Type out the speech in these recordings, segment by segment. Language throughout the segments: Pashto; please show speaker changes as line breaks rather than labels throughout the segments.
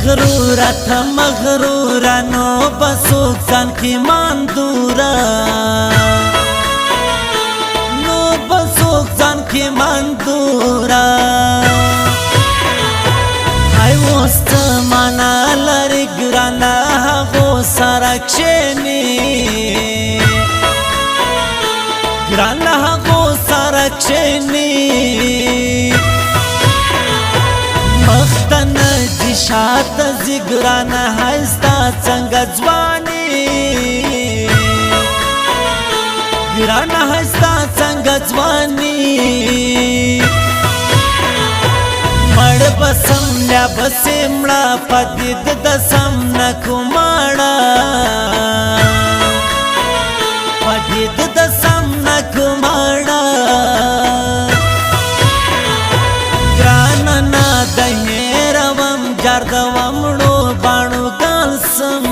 مغرورا تا مغرورا نو بسوک ځان کې ماندورا نو بسوک ځان کې ماندورا هاي وست معنا لري ګرانه هغو سره کښېني ګرانه هغو سره کښېني مختنه دي شاته ځي ګرانه هاي ستا څنګه ځواني ګرانه هاي ستا څنګه ځواني مړ بسم لا بسمړه پدید د سم نکوماړه پدید د سم نکوماړه ګرانه نه د هېروم جاردومړو باڼو ګالسم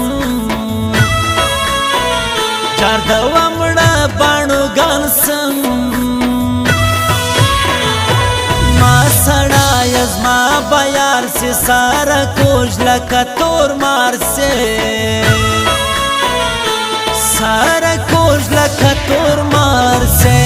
جاردومړه باڼو ګالسم زما بیار سے سارا کوش لکا تور مار سے سارا کوش لکا تور مار سے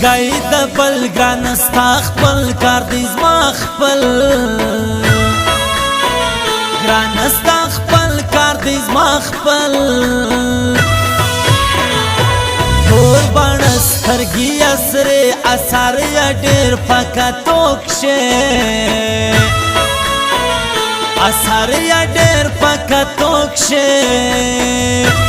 گئی د بل ګران ستا خپل کار دی زما خپل ګران ستا خپل کار دی زما خپل تور بڼ سترګې اسرې اثر یې ډېر په کتو کښې اثر یې ډېر په کتو کښې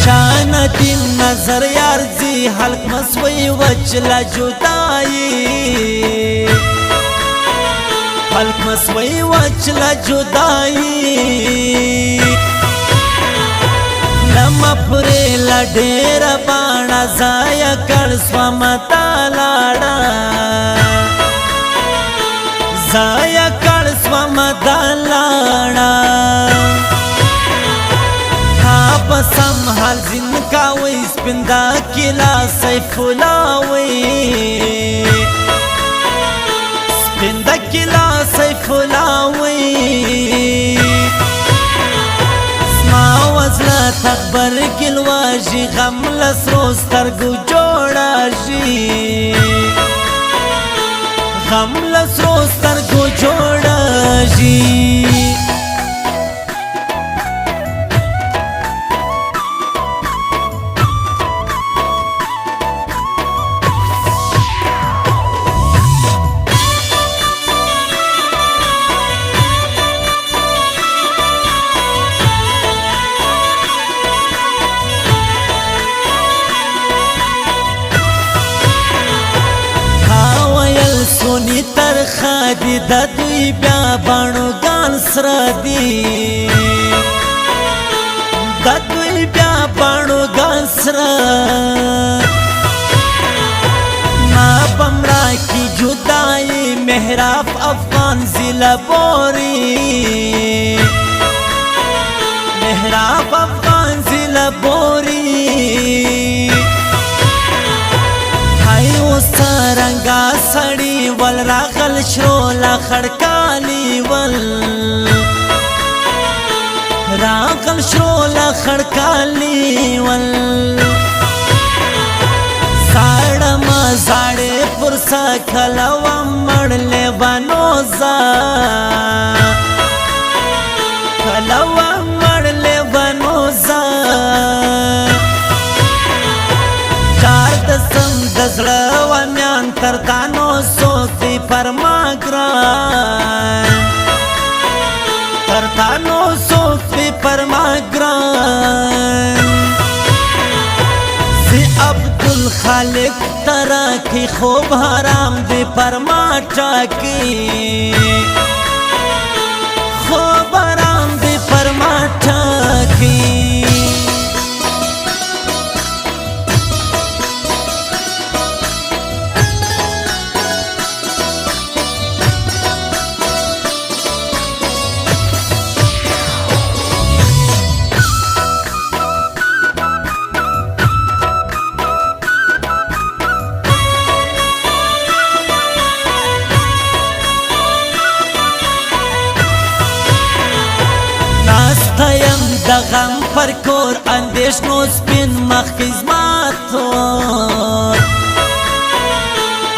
شان دین نظر یارزی حلق مسوی وچلا جدائی حلق مسوی وچلا جدائی لما پوری لڈیر بانا زایا کر سوامتا لاڑا زایا کر سوامتا لاڑا سم حال زین کاوی سپندا کلا سیف لاوی سپندا کلا سیف لاوی سما وزلا تخبر کلواجی غم لسرو سترگو جوڑاجی غم لسرو سترگو جوڑاجی سونی ترخا دی د دوی بیا باڼو ګان سره دي د دوی بیا باڼو ګان سره ما بمړه کی جدائی محراب افغان ضلع بوري محراب افغان ضلع بوري سرنگا سڑی ول راغل شرو لا خڑکالی ول راغل شرو لا خڑکالی ول ساڑا ما زاڑے پرسا کھلوا مڑلے بانوزا کھلوا مڑلے بانوزا چار دسم دزړه و میان تر دانو سوک دی پرما ګران تر دانو سوک دی پرما ګران زی عبدالخالق ترا کی خوب حرام دی پرما ټاکی خوب کی د غم پر کور اندیشنو سپین مخ زما تور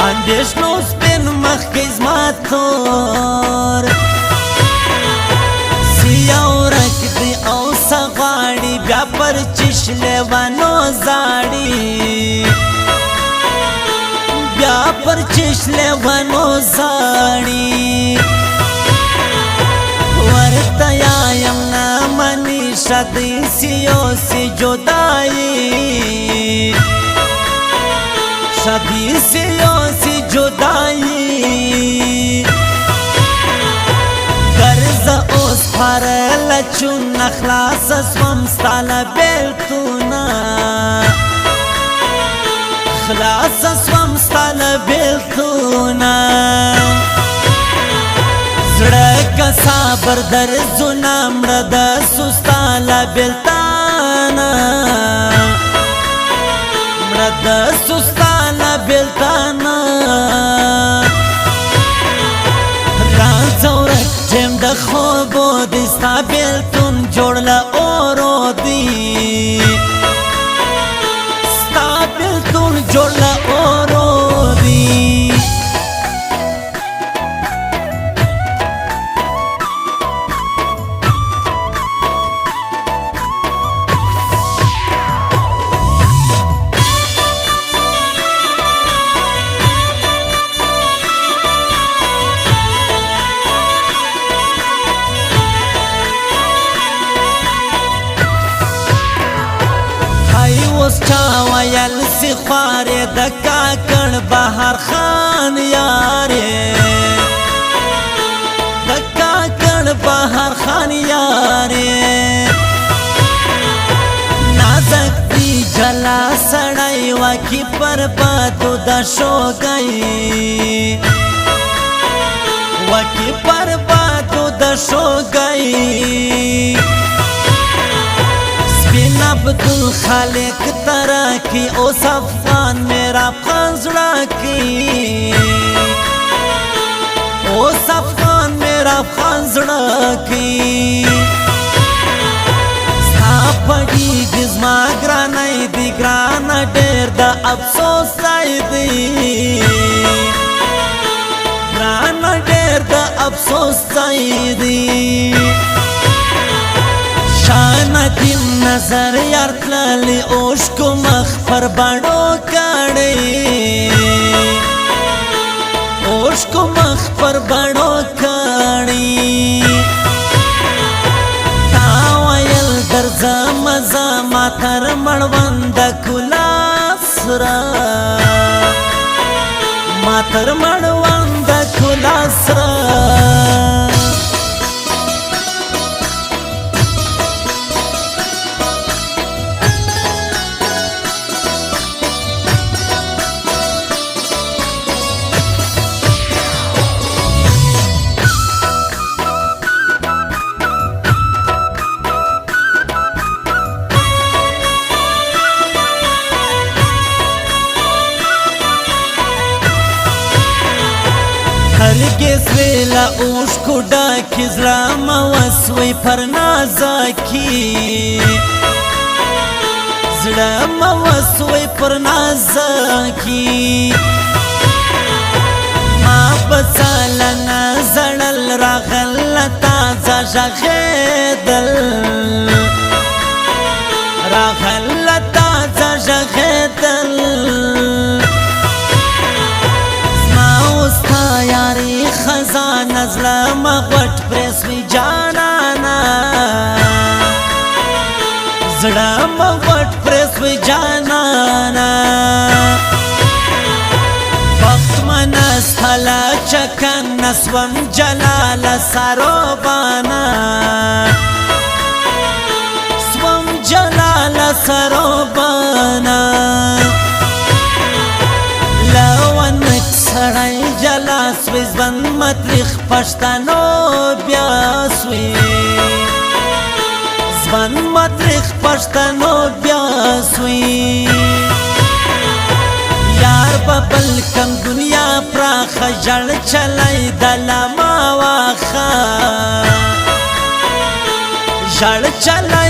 اندیشنو سپین مخ زما تور سیاه ورک دی او سغواړي بیا پر چش لیوانو زاړي بیا پر چش لیوانو زاړي ورته یم نه مني شدی سیاسی جدائی شدی سیاسی جدائی گرز اوس پرل چون نخلاص سوم ستاله بیلتونا خلاص سوم ستاله بیلتونا زړه کا صبر در زونه مړه د سستاله بیلتانا مړه د سستاله بیلتانا راځه ورک ټیم د خوبو د ستا بیلتون جوړله اورو دی ستا بیلتون جوړله اورو دی اوس چا ویل سی خوارې د کاکړ بهر خان یارې د کاکړ بهر خان یارې نازک دی جلا سړی وکي پر بادو د شوګی وکي پر بادو د شوګی عبدالخالق تراکی اوس افغان میرا افغان زړه کی اوس افغان میرا افغان زړه کی ستا پړیږي زما ګرانۍ دی ګرانه ډېر د افسوس ځای دی ګرانه ډېر د افسوس ځای دی شان دیم نظر یار تللی اوشکو مخ پر باندو کړي اوشکو مخ پر باندو کړي تا ویل درځه مزه ما تر مړوند کلا سره ما تر مړوند کلا سره هرگز ویلا اوشکو ډاکې زړه مه وسوئ پر نازکي زړه مه وسوئ پر نازکي ما په سالنه زړل راغله تازه غږېدل راغله تازه غږېدل یاری خزانه زلم غوټ پرسوي جانانا زړم غوټ پرسوي جانانا وخت منستلا چکن نسوم جلال سروبانا پښتنو بیا سوی ځوان مدرخ پښتنو بیا سوی یار ببل کم دنیا پراخ جړ چلای دلما واخا جړ چلای